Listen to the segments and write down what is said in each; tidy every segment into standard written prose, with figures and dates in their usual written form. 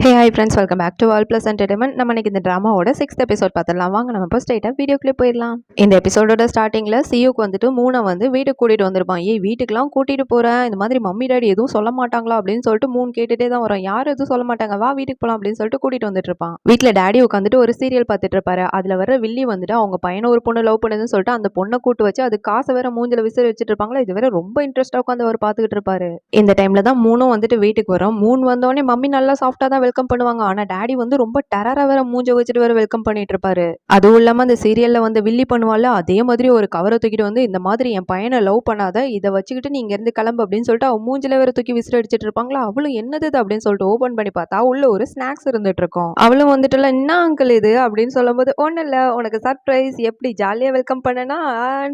Hey hi friends, welcome back to all plus entertainment. நம்ம இன்னைக்கு இந்த ட்ராமாவோட 6th எபிசோட் பார்த்துடலாம். வாங்க நம்ம இப்போ ஸ்ட்ரைட்டாக வீடியோக்குள்ளே போயிடலாம். இந்த எபிசோடோட ஸ்டார்டிங்கில் சியூக்கு வந்துட்டு மூணை வந்து வீட்டுக்கு கூட்டிகிட்டு வந்திருப்பான். வீட்டுக்கெலாம் கூட்டிகிட்டு போகிறேன், இந்த மாதிரி மம்மி டாடி எதுவும் சொல்ல மாட்டாங்களா அப்படின்னு சொல்லிட்டு மூணு கேட்டுகிட்டே தான் வரும். யாரும் எதுவும் சொல்ல மாட்டாங்க, வா வீட்டுக்கு போகலாம் அப்படின்னு சொல்லிட்டு கூட்டிகிட்டு வந்துட்டு இருப்பான். வீட்டில் டேடி உட்காந்துட்டு ஒரு சீரியல் பார்த்துட்டு இருப்பாரு. அதில் வர வில்லி வந்துட்டு அவங்க பையனை ஒரு பொண்ணு லவ் பண்ணுதுன்னு சொல்லிட்டு அந்த பொண்ணை கூட்டு வச்சு அது காசை வேற மூஞ்சில் விசிறி வச்சுட்டு இருப்பாங்களா. இது வேற ரொம்ப இன்ட்ரெஸ்ட்டாக உட்காந்து அவர் பார்த்துக்கிட்டு இருப்பாரு. இந்த டைமில் தான் மூணும் வந்துட்டு வீட்டுக்கு வரும். மூணு வந்தோடனே மம்மி நல்லா சாஃப்டாக தான் வெல்கம் பண்ணுவாங்க. ஆனால் டாடி வந்து ரொம்ப டெரரா வேற மூஞ்ச வச்சுட்டு வேற வெல்கம் பண்ணிட்டு இருப்பாரு. அதுவும் இல்லாம அந்த சீரியல்ல வந்து வில்லி பண்ணுவாள், அதே மாதிரி ஒரு கவரை தூக்கிட்டு வந்து இந்த மாதிரி என் பையனை லவ் பண்ணாத, இதை வச்சுக்கிட்டு நீங்க இருந்து கிளம்பு அப்படின்னு சொல்லிட்டு அவன் மூஞ்சில வேற தூக்கி விசிறு அடிச்சிட்டு இருப்பாங்களா. அவளும் என்னது அப்படின்னு சொல்லிட்டு ஓபன் பண்ணி பார்த்தா உள்ள ஒரு ஸ்நாக்ஸ் இருந்துட்டு இருக்கும். அவளும் வந்துட்டு என்ன அங்கிள் இது அப்படின்னு சொல்லும் போது, ஒன்னும் இல்ல உனக்கு சர்ப்ரைஸ், எப்படி ஜாலியா வெல்கம் பண்ணனா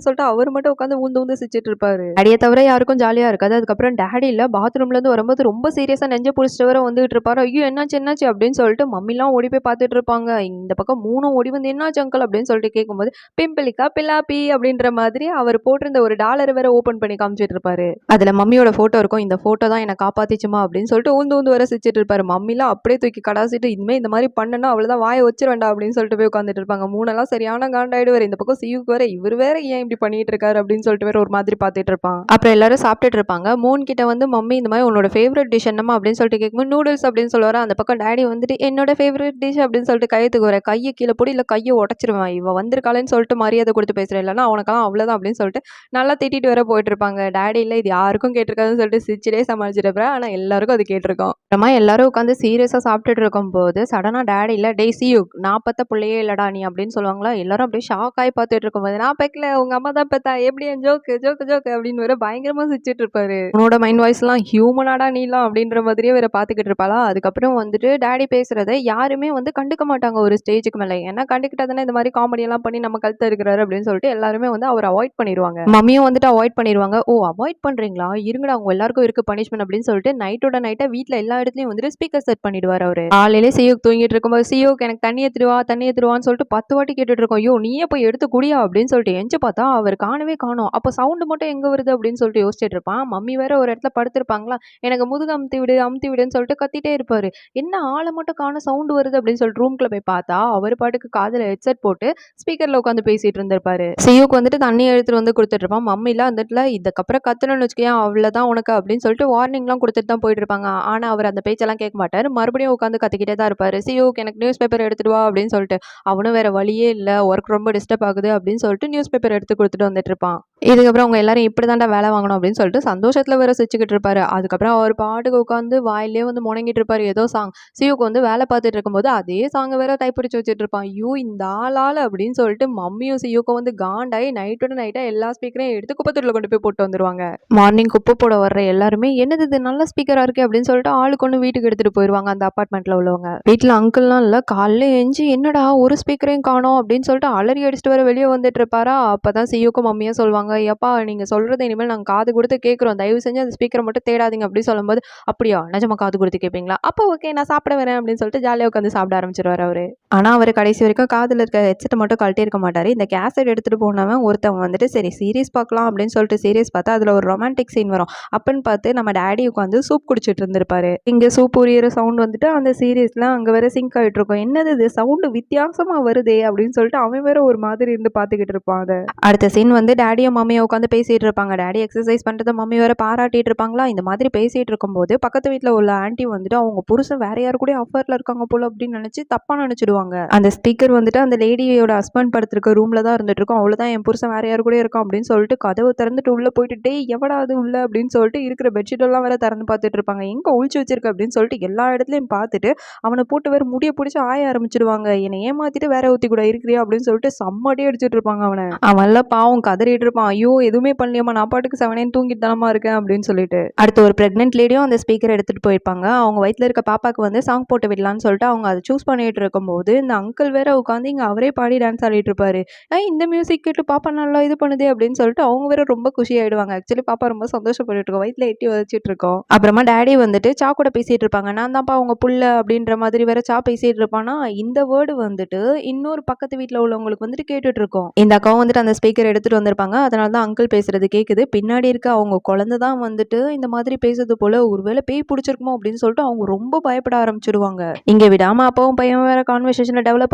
சொல்லிட்டு அவர் மட்டும் உட்காந்து ஊந்து ஊந்து சிரிச்சிட்டு இருப்பாரு. அடியை தவிர யாருக்கும் ஜாலியா இருக்காது. அதுக்கப்புறம் டேடி இல்ல பாத்ரூம்ல இருந்து வரும்போது ரொம்ப சீரியஸா நெஞ்ச புடிச்சிட்டு வர வந்துட்டு இருப்பாரு. ஐயோ என்னாச்சு என்னாச்சு அப்படின்னு சொல்லிட்டு மம்மிலாம் ஓடி போய் பார்த்துட்டு இருப்பாங்க. இந்த பக்கம் மூணும் ஓடி வந்து என்னாச்சு அங்கிள் அப்படின்னு சொல்லிட்டு கேட்கும்போது, பிம்பிளிக்கா பில்லாப்பி அப்படின்ற மாதிரி அவர் போட்டிருந்த ஒரு டாலர் வேற ஓபன் பண்ணி காமிச்சிட்டு இருப்பாரு. அதுல மம்மியோட போட்டோ இருக்கும். இந்த போட்டோ தான் என்ன காப்பாத்திச்சுமா அப்படின்னு சொல்லிட்டு ஊந்து ஊந்து வர சிரிச்சிட்டு இருப்பாரு. மம்மிலாம் அப்படியே தூக்கி கடாசிட்டு, இனிமே இந்த மாதிரி பண்ணனா அவ்வளவுதான் வாயை வச்சிட வேண்டாம் அப்படின்னு சொல்லிட்டு போய் உட்காந்துட்டு இருப்பாங்க. மூணெல்லாம் சரியான காண்டாயிடுவாரு. இந்த பக்கம் சியூக்கு வேற இவர் வேற ஏன் இப்படி பண்ணிட்டு இருக்காரு அப்படின்னு சொல்லிட்டு வேற ஒரு மாதிரி பார்த்துட்டு இருப்பான். அப்புறம் எல்லாரும் சாப்பிட்டுட்டு இருப்பாங்க. மூணு கிட்ட வந்து மம்மி இந்த மாதிரி உன்னோட ஃபேவரட் டிஷ் என்னமா அப்படின்னு சொல்லிட்டு கேட்கும்போது நூடுல்ஸ் அப்படின்னு சொல்லுவாரு. அந்த பக்கம் டாடி வந்துட்டு என்னோட ஃபேவரட் டிஷ் அப்படின்னு சொல்லிட்டு கையத்துக்கு வர கையை கீழே போடி இல்லை கையை உடச்சிருவேன், இவ வந்திருக்காளேன்னு சொல்லிட்டு மரியாதை கொடுத்து பேசுறேன், இல்லைன்னா அவனுக்கெல்லாம் அவ்வளோதான் அப்படின்னு சொல்லிட்டு நல்லா திட்டிட்டு வர போயிட்டு இருப்பாங்க. டாடி இல்லை இது யாருக்கும் கேட்டிருக்காதுன்னு சொல்லிட்டு சிரிச்சிட்டே சமாளிச்சிட்டு இருப்பேன். ஆனால் எல்லாருக்கும் அது கேட்டிருக்கோம். அப்புறமா எல்லாரும் உட்காந்து சீரியஸாக சாப்பிட்டுட்டு இருக்கும் போது சடனாக டாடி இல்லை டே சியூ நான் பத்த பிள்ளையே இல்லடா நீ அப்படின்னு சொல்லுவாங்களா. எல்லாரும் அப்படியே ஷாக் ஆகி பார்த்துட்டு இருக்கும்போது, நான் பெக்கல உங்க அம்மா தான் பெத்தா, எப்படி என் ஜோக்கு ஜோக்கு ஜோக்கு அப்படின்னு வேற பயங்கரமா சிரிச்சிட்டு இருப்பாரு. உன்னோட மைண்ட் வாய்ஸ்லாம் ஹியூமனாடா நீலாம் அப்படின்ற மாதிரியே வேற பார்த்துக்கிட்டு இருப்பாளா. அதுக்கப்புறம் வந்துட்டு டாடி பேசுறதை யாருமே வந்து கண்டுக்க மாட்டாங்க ஒரு ஸ்டேஜுக்கு மேலே. ஏன்னா கண்டுக்கிட்டாதானே இந்த மாதிரி காமெடி எல்லாம் பண்ணி நம்ம கழுத்த இருக்கிறாரு அப்படின்னு சொல்லிட்டு எல்லாருமே வந்து அவர் அவாய்ட் பண்ணிடுவாங்க. மம்மியும் வந்துட்டு அவாய்ட் பண்ணிடுவாங்க. ஓ அவாய்ட் பண்றீங்களா, இருங்கடா அவங்க எல்லாருக்கும் இருக்கு பனிஷ்மெண்ட் அப்படின்னு சொல்லிட்டு நைட்டோட நைட்டா வீட்டில் எல்லா இடத்துலயும் வந்துட்டு ஸ்பீக்கர் செட் பண்ணிடுவார் அவரு. காலையிலே சியோக் தூங்கிட்டு இருக்கும்போது சியோக் எனக்கு தண்ணி எடுத்துருவான்னு சொல்லிட்டு 10 வாட்டி கேட்டுட்டு இருக்கோம். ஐயோ நீயே போய் எடுத்து குடியா அப்படின்னு சொல்லிட்டு எஞ்சி பார்த்தா அவர் காணவே காணோம். அப்போ சவுண்டு மட்டும் எங்க வருது அப்படின்னு சொல்லிட்டு யோசிச்சுட்டு இருப்பான். மம்மி வேற ஒரு இடத்துல படுத்திருப்பாங்களா, எனக்கு முதுகு அமுத்தி விடுன்னு சொல்லிட்டு கத்திட்டே இருப்பாரு. என்ன ஆளை மட்டும் காண சவுண்ட் வருது அப்படின்னு சொல்லிட்டு ரூம்குள்ள போய் பார்த்தா அவர் பாட்டுக்கு காதுல ஹெட்செட் போட்டு ஸ்பீக்கர்ல உட்காந்து பேசிட்டு இருந்திருப்பாரு. சியூக்கு வந்துட்டு தண்ணி எடுத்துட்டு வந்து கொடுத்துட்டு இருப்பான். மம்மிலாம் வந்துட்டுல இதுக்கப்புறம் கத்தணும்னு வச்சுக்கேன் அவ்வளவுதான் உனக்கு அப்படின்னு சொல்லிட்டு வார்னிங்லாம் கொடுத்துட்டு தான் போயிட்டு இருப்பாங்க. ஆனா அவர் அந்த பேச்செல்லாம் கேட்க மாட்டாரு. மறுபடியும் உட்காந்து கத்திக்கிட்டே தான் இருப்பாரு. சியூக்கு எனக்கு நியூஸ் பேப்பர் எடுத்துட்டு வா அப்படின்னு சொல்லிட்டு. அவனும் வேற வழியே இல்ல, ஒர்க் ரொம்ப டிஸ்டர்ப் ஆகுது அப்படின்னு சொல்லிட்டு நியூஸ் பேப்பர் எடுத்து கொடுத்துட்டு வந்துட்டு இருப்பான். இதுக்கப்புறம் அவங்க எல்லாரும் இப்படிதான்டா வேலை வாங்கணும் அப்படின்னு சொல்லிட்டு சந்தோஷத்துல வேற சிரிச்சுக்கிட்டு இருப்பாரு. அதுக்கப்புறம் அவர் பாட்டுக்கு உட்காந்து வாயிலே வந்து முணங்கிட்டு இருப்பாரு ஏதோ சாங். சியூக்கு வந்து வேலை பார்த்துட்டு இருக்கும்போது அதே சாங் வேற டைப்பிடிச்சு வச்சுட்டு இருப்பான். ஐயோ இந்த ஆளால அப்படின்னு சொல்லிட்டு மம்மியும் சியூக்கும் வந்து காண்டாயி நைட்டோட நைட்டா எல்லா ஸ்பீக்கரையும் எடுத்து குப்பத்தூர்ல கொண்டு போய் போட்டு வந்துருவாங்க. மார்னிங் குப்பை போட வர்ற எல்லாருமே என்னது இது நல்ல ஸ்பீக்கரா இருக்கு அப்படின்னு சொல்லிட்டு ஆளுக்கு ஒன்று வீட்டுக்கு எடுத்துட்டு போயிருவாங்க அந்த அப்பார்ட்மெண்ட்ல உள்ளவங்க. வீட்டுல அங்கிள்லாம் இல்ல, காலையில எஞ்சி என்னடா ஒரு ஸ்பீக்கரையும் காணோம் அப்படின்னு சொல்லிட்டு அலறி அடிச்சுட்டு வர வெளியே வந்துட்டு இருப்பாரா. அப்பதான் சியூக்கும் மம்மியும் சொல்லுவாங்க, எப்பா நீங்க சொல்றது இனிமேல் நாங்க காது கொடுத்து கேட்கிறோம், தயவு செஞ்சு அந்த ஸ்பீக்கரை மட்டும் தேடாதீங்க அப்படின்னு சொல்லும்போது, அப்படியா நிஜமா காது கொடுத்து கேட்பீங்களா, அப்போ ஓகே நான் சாப்பிட வரேன் அப்படின்னு சொல்லிட்டு ஜாலியாக உட்காந்து சாப்பிட ஆரம்பிச்சிருவாரு அவரு. ஆனா அவர் கடைசி வரைக்கும் காதுல இருக்க ஹெட்செட்டை மட்டும் கழட்டி இருக்க மாட்டாரு. இந்த கேசட் எடுத்துட்டு போனவன் ஒருத்தவன் வந்துட்டு சரி சீரியஸ் பார்க்கலாம் அப்படின்னு சொல்லிட்டு சீரியஸ் பார்த்தா அதுல ஒரு ரொமான்டிக் சீன் வரும். அப்படின்னு பார்த்து நம்ம டேடி உட்காந்து சூப் குடிச்சிட்டு இருந்திருப்பாரு. இங்க சூப் உரியிற சவுண்ட் வந்துட்டு அந்த சீரியஸ்ல அங்க வேற சிங்க் ஆயிட்டு இருக்கும். என்னது இது சவுண்டு வித்தியாசமா வருதே அப்படின்னு சொல்லிட்டு அவன் வேற ஒரு மாதிரி இருந்து பாத்துக்கிட்டு இருப்பான். அதை அடுத்த சீன் வந்து டேடியும் மம்மியை உட்காந்து பேசிட்டு இருப்பாங்க. டேடி எக்ஸசைஸ் பண்றத மம்மி வேற பாராட்டிட்டு இருப்பாங்களா. இந்த மாதிரி பேசிட்டு இருக்கும்போது பக்கத்து வீட்டுல உள்ள ஆன்ட்டி வந்துட்டு அவங்க புருஷன் வேற யாரு கூட அஃபேர்ல இருக்காங்க போல அப்படின்னு நினைச்சு தப்பா நினைச்சிடுவாங்க. அந்த ஸ்பீக்கர் வந்துட்டு அந்த லேடியோட ஹஸ்பண்ட் படுத்திருக்க ரூம்ல தான் இருந்துட்டு இருக்கும். அவ்வளவுதான் என் புருஷன் வேற யாரு கூட இருக்கான் அப்படின்னு சொல்லிட்டு கதவு திறந்துட்டு உள்ள போயிட்டு டேய் எவடா அது உள்ள அப்படின்னு சொல்லிட்டு இருக்கிற பெட்ஷீட் எல்லாம் வேற திறந்து பார்த்துட்டு இருப்பாங்க. எங்க ஒழிச்சு வச்சிருக்க அப்படின்னு சொல்லிட்டு எல்லா இடத்துலயும் பார்த்துட்டு அவனை போட்டு வேற முடிய பிடிச்சி ஆய ஆரம்பிச்சிடுவாங்க. என்னை ஏமாத்திட்டு வேற ஊத்தி கூட இருக்கிறியா அப்படின்னு சொல்லிட்டு சம்மடி அடிச்சிட்டு இருப்பாங்க அவனை. அவன்ல பாவம் கதறிட்டு இருப்பான். ஐயோ எதுவுமே பண்ணலையம்மா, நான் பாட்டுக்கு 7 தூங்கிட்டு தானமா இருக்கேன் அப்படின்னு சொல்லிட்டு. அடுத்து ஒரு பிரெக்னென்ட் லேடியும் அந்த ஸ்பீக்கர் எடுத்துட்டு போயிருப்பாங்க. அவங்க வயிற்றுல இருக்க பாப்பாக்கு வந்து சாங் போட்டு விடலான்னு சொல்லிட்டு அவங்க அதை சூஸ் பண்ணிட்டு இருக்கும்போது இந்த அங்கிள் வேற உட்காந்து இங்க அவரே பாடி டான்ஸ் ஆடிட்டு இருப்பாரு. இந்த மியூசிக் கேட்டு பாப்பா நல்லா இது பண்ணுது அப்படின்னு சொல்லிட்டு அவங்க வேற ரொம்ப குஷி ஆயிடுவாங்க. ஆக்சுவலி பாப்பா ரொம்ப சந்தோஷப்பட்டு இருக்கோம், வயிற்றுல எட்டி வச்சுட்டு இருக்கோம். அப்புறமா டேடி வந்துட்டு சா கூட பேசிட்டு இருப்பாங்க. நான் தான்ப்பா அவங்க புள்ள அப்படின்ற மாதிரி வேற சா பேசிட்டு இருப்பானா. இந்த வேர்டு வந்துட்டு இன்னொரு பக்கத்து வீட்டுல உள்ளவங்களுக்கு வந்துட்டு கேட்டுட்டு இருக்கோம். இந்த அக்காவும் வந்துட்டு அந்த ஸ்பீக்கர் எடுத்துட்டு வந்திருப்பாங்க. அதை பார்த்தனால தான் அங்கிள் பேசுறது கேட்குது. பின்னாடி இருக்க அவங்க குழந்தை தான் வந்துட்டு இந்த மாதிரி பேசுறது போல. ஒருவேளை பேய் பிடிச்சிருக்குமோ அப்படின்னு சொல்லிட்டு அவங்க ரொம்ப பயப்பட ஆரம்பிச்சுடுவாங்க. இங்க விடாம அப்பாவும் பையன் வேற கான்வர்சேஷனை டெவலப்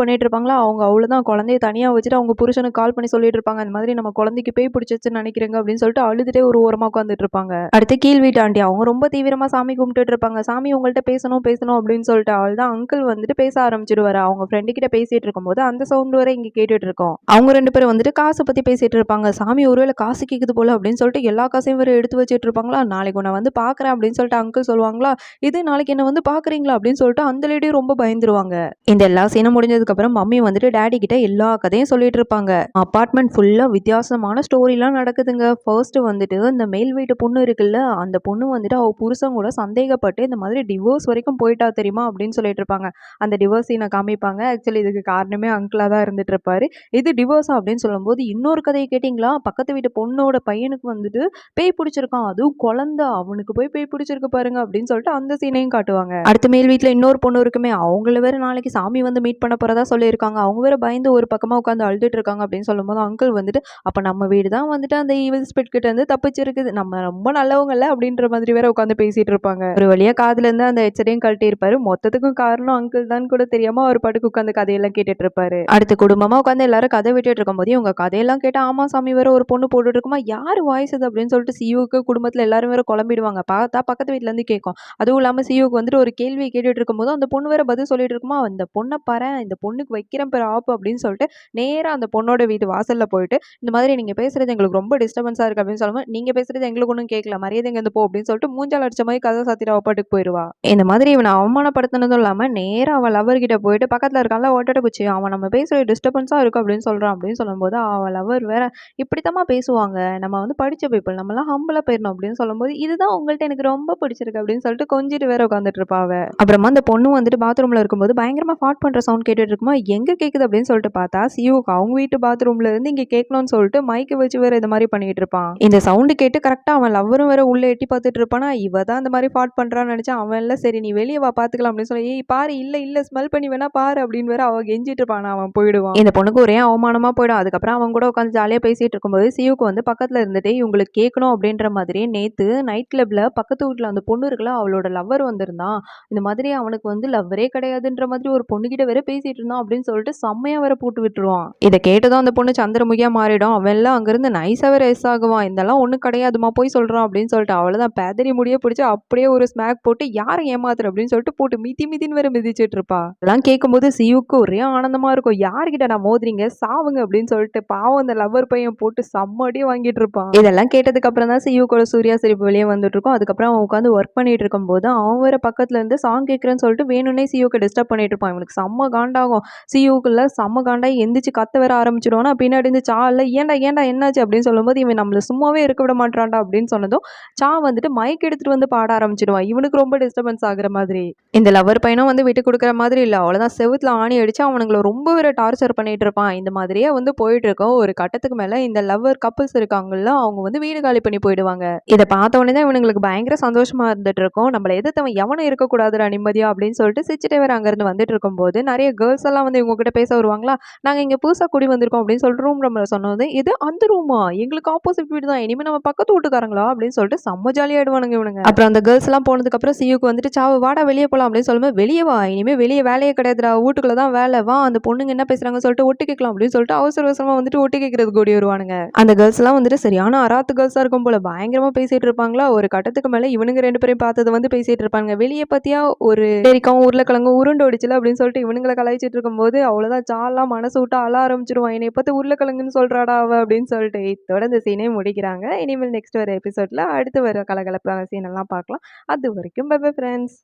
பண்ணிட்டு இருப்பாங்களா. அவங்க அவ்வளோதான் குழந்தைய தனியா வச்சுட்டு அவங்க புருஷனுக்கு கால் பண்ணி சொல்லிட்டு இருப்பாங்க. இந்த மாதிரி நம்ம குழந்தைக்கு பேய் பிடிச்சிச்சுன்னு நினைக்கிறேங்க அப்படின்னு சொல்லிட்டு அழுதுட்டே ஒரு ஓரமா உட்காந்துட்டு இருப்பாங்க. அடுத்து கீழ் வீட்டு ஆண்டி அவங்க ரொம்ப தீவிரமா சாமி கும்பிட்டுட்டு இருப்பாங்க. சாமி உங்கள்கிட்ட பேசணும் பேசணும் அப்படின்னு சொல்லிட்டு அவள் தான் அங்கிள் வந்துட்டு பேச ஆரம்பிச்சிடுவாரு. அவங்க ஃப்ரெண்டு கிட்ட பேசிட்டு இருக்கும்போது அந்த சவுண்ட் வரை இங்க கேட்டுட்டு இருக்கோம். அவங்க 2 பேரும் வந்துட்டு காசை பத்தி பேசிட்டு இருப்பாங்க. சாமி ஒருவேளை காசு கேக்குது போல அப்படின்னு சொல்லிட்டு எல்லா காசையும் வேற எடுத்து வச்சிட்டு இருப்பாங்களா. நாளைக்கு உன்னை வந்து பாக்குறேன் அப்படின்னு சொல்லிட்டு அங்கிள் சொல்லுவாங்களா. இது நாளைக்கு என்ன வந்து பாக்குறீங்களா அப்படின்னு சொல்லிட்டு அந்த லேடி ரொம்ப பயந்துருவாங்க. இந்த எல்லா சீனும் முடிஞ்சதுக்கு அப்புறம் மம்மி வந்துட்டு டாடி கிட்ட எல்லா கதையும் சொல்லிட்டு இருப்பாங்க. அபார்ட்மெண்ட் ஃபுல்லா வித்தியாசமான ஸ்டோரி எல்லாம் நடக்குதுங்க. ஃபர்ஸ்ட் வந்துட்டு இந்த மேல் வீட்டு பொண்ணு இருக்குல்ல, அந்த பொண்ணு வந்துட்டு அவ புருஷன் கூட சந்தேகப்பட்டு இந்த மாதிரி டிவோர்ஸ் வரைக்கும் போயிட்டா தெரியுமா அப்படின்னு சொல்லிட்டு இருப்பாங்க. அந்த டிவோர்ஸ் சீனை காமிப்பாங்க. ஆக்சுவலி இதுக்கு காரணமே அங்கிளா தான் இருந்துட்டு இருப்பாரு. இது டிவோர்ஸா அப்படின்னு சொல்லும்போது இன்னொரு கதையை கேட்டிங்களா, பக்கத்து வீட்டு பொண்ணோட பையனுக்கு வந்துட்டு பேய் பிடிச்சிருக்கான், அதுவும் குழந்தை, அவனுக்கு போய் பேய் பிடிச்சிருக்கு பாருங்க அப்படின்னு சொல்லிட்டு அந்த சீனையும் காட்டுவாங்க. அடுத்த மேல் வீட்டுல இன்னொரு பொண்ணு இருக்குமே, அவங்கள வேற நாளைக்கு சாமி வந்து மீட் பண்ண போறதா சொல்லியிருக்காங்க. அவங்க வேற பயந்து ஒரு பக்கமா உட்காந்து அழுதுட்டு இருக்காங்க அப்படின்னு சொல்லும்போது அங்கிள் வந்துட்டு அப்ப நம்ம வீடு தான் வந்துட்டு அந்த ஈவில் ஸ்பிரிட் கிட்ட இருந்து தப்பிச்சிருக்குது, நம்ம ரொம்ப நல்லவங்கல்ல அப்படின்ற மாதிரி வேற உட்காந்து பேசிட்டு இருப்பாங்க. ஒரு வழியா காதுல இருந்து அந்த ஹெட்செட்டையும் கழட்டி இருப்பாரு. மொத்தத்துக்கும் காரணம் அங்கிள் தான் கூட தெரியாம அவர் பாட்டுக்கு உட்காந்து கதையெல்லாம் கேட்டுட்டு இருப்பாரு. அடுத்து குடும்பமா உட்காந்து எல்லாரும் கதை விட்டுட்டு இருக்கும்போது இவங்க கதையெல்லாம் கேட்டா ஆமா சாமி வேற ஒரு பொண்ணு போட்டுட்டு இருக்குமா, யாரு வாய்ஸ் அது அப்படின்னு சொல்லிட்டு சியூக்கு குடும்பத்துல எல்லாரும் வேற குழம்பிடுவாங்க. பார்த்தா பக்கத்து வீட்டுல இருந்து கேட்கும். அதுவும் இல்லாம சியூக்கு வந்துட்டு ஒரு கேள்வி கேட்டுட்டு இருக்கும்போது அந்த பொண்ணு வேற பதில் சொல்லிட்டு இருக்குமா, அந்த பொண்ணை பாரு, இந்த பொண்ணுக்கு வைக்கிறேன் பேர் ஆப்பு அப்படின்னு சொல்லிட்டு நேரா அந்த பொண்ணோட வீட்டு வாசல்ல போயிட்டு இந்த மாதிரி நீங்க பேசுறது எங்களுக்கு ரொம்ப டிஸ்டர்பன்ஸா இருக்கு அப்படின்னு சொல்லும்போது, நீங்க பேசுறது எங்களுக்கு ஒன்றும் கேட்கல, மரியாதை இங்க இருந்து போ அப்படின்னு சொல்லிட்டு மூஞ்சால் அடிச்ச மாதிரி கதை சாத்திட்டு அவ பாட்டுக்கு போயிடுவா. இந்த மாதிரி இவனை அவமானப்படுத்தினதும் இல்லாம நேரா அவள் லவர் கிட்ட போயிட்டு பக்கத்துல இருக்கான்ல ஓட்டட்ட குச்சி, அவன் நம்ம பேசுற டிஸ்டர்பன்ஸா இருக்கு அப்படின்னு சொல்றான் அப்படின்னு சொல்லும்போது அவள் லவர் வேற இப்படித்தாம்மா பேசுவாங்க, நம்ம வந்து படிச்ச பீப்புள், நம்மலாம் ஹம்பிளா போயிடணும் அப்படின்னு சொல்லும்போது இதுதான் உங்கள்ட்ட எனக்கு ரொம்ப பிடிச்சிருக்கு அப்படின்னு சொல்லிட்டு கொஞ்சிட்டு வேற உட்காந்துட்டு இருப்பாவ. அப்புறமா அந்த பொண்ணு வந்துட்டு பாத்ரூம்ல இருக்கும்போது பயங்கரமா ஃபாட் பண்ற சவுண்ட் கேட்டுட்டு இருக்குமா, எங்க கேக்குது அப்படின்னு சொல்லிட்டு பார்த்தா சியூக்கு அவங்க வீட்டு பாத்ரூம்ல இருந்து இங்க கேட்கணும்னு சொல்லிட்டு மைக்க வச்சு வேற இந்த மாதிரி பண்ணிட்டு இருப்பான். இந்த சவுண்டு கேட்டு கரெக்டா அவன் லவ்வரும் வேற உள்ள எட்டி பார்த்துட்டு இருப்பானா, இவ தான் இந்த மாதிரி ஃபாட் பண்றான்னு நினைச்சா அவன் இல்ல, சரி நீ வெளியே வா பாத்துக்கலாம் அப்படின்னு சொல்லி, ஏய் பாரு, இல்ல இல்ல ஸ்மெல் பண்ணி வேணா பாரு அப்படின்னு வேற அவ கெஞ்சிட்டு இருப்பான். அவன் போயிடுவான். இந்த பொண்ணுக்கு ஒரே அவமானமா போயிடும். அதுக்கப்புறம் அவங்க கூட உட்காந்து ஜாலியா பேசிட்டு இருக்கும்போது சியூக்கு வந்து பக்கத்துல இருந்துட்டு இவங்களுக்கு கேட்கணும் அப்படின்ற மாதிரி நேத்து நைட் கிளப்ல பக்கத்து வீட்டுல அந்த பொண்ணு இருக்குல்ல, அவளோட லவ்வர் வந்திருந்தான், இந்த மாதிரி அவனுக்கு வந்து லவ்வரே கிடையாதுன்ற மாதிரி ஒரு பொண்ணு கிட்ட வேற பேசிட்டு இருந்தான் அப்படின்னு சொல்லிட்டு செம்மையா வேற போட்டு விட்டுருவான். இதை கேட்டதும் அந்த பொண்ணு சந்திரமுகியா மாறிடும். அவன் எல்லாம் அங்கிருந்து நைஸா வேற எஸ் ஆகுவான். இதெல்லாம் ஒண்ணும் கிடையாதுமா போய் சொல்றான் அப்படின்னு சொல்லிட்டு அவ்வளவுதான் பேதறி முடிய பிடிச்சி அப்படியே ஒரு ஸ்மாக் போட்டு யாரை ஏமாத்துற அப்படின்னு சொல்லிட்டு போட்டு மிதி மிதின்னு வேற மிதிச்சிட்டு இருப்பா. அதெல்லாம் கேட்கும்போது சியூக்கு ஒரே ஆனந்தமா இருக்கும். யாருக்கிட்ட நான் மோதுறீங்க சாவுங்க அப்படின்னு சொல்லிட்டு பாவம் அந்த லவ்வர் பையன் போட்டு செம்மடியே வாங்கிட்டு இருப்பான். இதெல்லாம் கேட்டதுக்கு அப்புறம் தான் சியூக்கோட சூர்யா சிரிப்பு வெளியே வந்துட்டு இருக்கும். அதுக்கப்புறம் அவன் உட்காந்து ஒர்க் பண்ணிட்டு இருக்கும் போது அவன் வேற பக்கத்துல இருந்து சாங் கேட்கறேன்னு சொல்லிட்டு வேணும்னே சியூக்கு டிஸ்டர்ப் பண்ணிட்டு இருப்பான். இவனுக்கு செம்ம காண்டாகும். சியூக்குள்ள செம்ம காண்டாகி எந்திரிச்சு கத்த வேற ஆரம்பிச்சிடுவானா, பின்னாடி இருந்து சா இல்ல ஏன்டா ஏன்டா என்னாச்சு அப்படின்னு சொல்லும்போது இவன் நம்மள சும்மாவே இருக்க விட மாட்டான்டா அப்படின்னு சொன்னதும் சா வந்துட்டு மைக் எடுத்துட்டு வந்து பாட ஆரம்பிச்சிடுவான். இவனுக்கு ரொம்ப டிஸ்டர்பன்ஸ் ஆகுற மாதிரி. இந்த லவர் பையனும் வந்து விட்டு கொடுக்குற மாதிரி இல்ல, அவ்வளவுதான் செவுத்துல ஆணி அடிச்சு அவனுங்களை ரொம்ப வேற டார்ச்சர் பண்ணிட்டு இருப்பான். இந்த மாதிரியே வந்து போயிட்டு இருக்கோம். ஒரு கட்டத்துக்கு மேல இந்த லவ்வர் கப்பிள்ஸ் இருக்காங்கல்ல, அவங்க வந்து வீடு காலி பண்ணி போயிடுவாங்க. இதை பார்த்த உடனே தான் இவனுங்களுக்கு பயங்கர சந்தோஷமா இருந்துட்டு இருக்கும். நம்மள எதிர்த்தவன் எவனும் இருக்கக்கூடாதுடா நிம்மதியா அப்படின்னு சொல்லிட்டு சிரிச்சுட்டே வேற அங்கிருந்து வந்துட்டு இருக்கும்போது நிறைய கேர்ள்ஸ் எல்லாம் வந்து இவங்க கிட்ட பேச வருவாங்களா. நாங்க இங்க புதுசா குடி வந்திருக்கோம் அப்படின்னு சொல்லிட்டு ரூம் நம்மள சொன்னது, இது அந்த ரூமா, எங்களுக்கு ஆப்போசிட் வீடு தான், இனிமே நம்ம பக்கத்து வீட்டுக்காரங்களா அப்படின்னு சொல்லிட்டு செம்ம ஜாலியாயிடுவானுங்க இவனுங்க. அப்புறம் அந்த கேர்ள்ஸ் எல்லாம் போனதுக்கு அப்புறம் சியூக்கு வந்துட்டு சாவு வாடா வெளியே போலாம் அப்படின்னு சொல்லும்போது, வெளியே வா, இனிமே வெளியே வேலையே கிடையாதுடா, வீட்டுக்குள்ள தான் வேலை, வா அந்த பொண்ணுங்க என்ன பேசுறாங்கன்னு சொல்லிட்டு ஒட்டு கேட்கலாம் அப்படின்னு சொல்லிட்டு அவசர அவசரமா வந்துட்டு ஒட்டு கேட்கறதுக்கு ஓடி வருவானுங்க. அந்த கேர்ள்ஸ் எல்லாம் வந்துட்டு சரியான அராத்து கேர்ள்ஸா இருக்கும் போல பயங்கரமா பேசிட்டு இருப்பாங்களா. ஒரு கட்டத்துக்கு மேல இவனுங்க 2 பேரையும் பார்த்தது வந்து பேசிட்டு இருப்பாங்க. வெளியே பத்தியா ஒரு டெரிக்காவும் உருளைக்கிழங்கும் உருண்டு ஓடிச்சுல அப்படின்னு சொல்லிட்டு இவனுங்களை கலாய்ச்சிட்டு இருக்கும்போது அவ்வளவுதான் சாலாம் மனசு விட்டு அழ ஆரம்பிச்சிருவான். என்னை பார்த்து உருளைக்கிழங்குன்னு சொல்றாடா அவ அப்படின்னு சொல்லிட்டு. இதோட இந்த சீனே முடிக்கிறாங்க. இனிமேல் நெக்ஸ்ட் வர எபிசோட்ல அடுத்து வர கலகலப்பான சீன் எல்லாம் பார்க்கலாம். அது வரைக்கும் பை பை ஃப்ரெண்ட்ஸ்.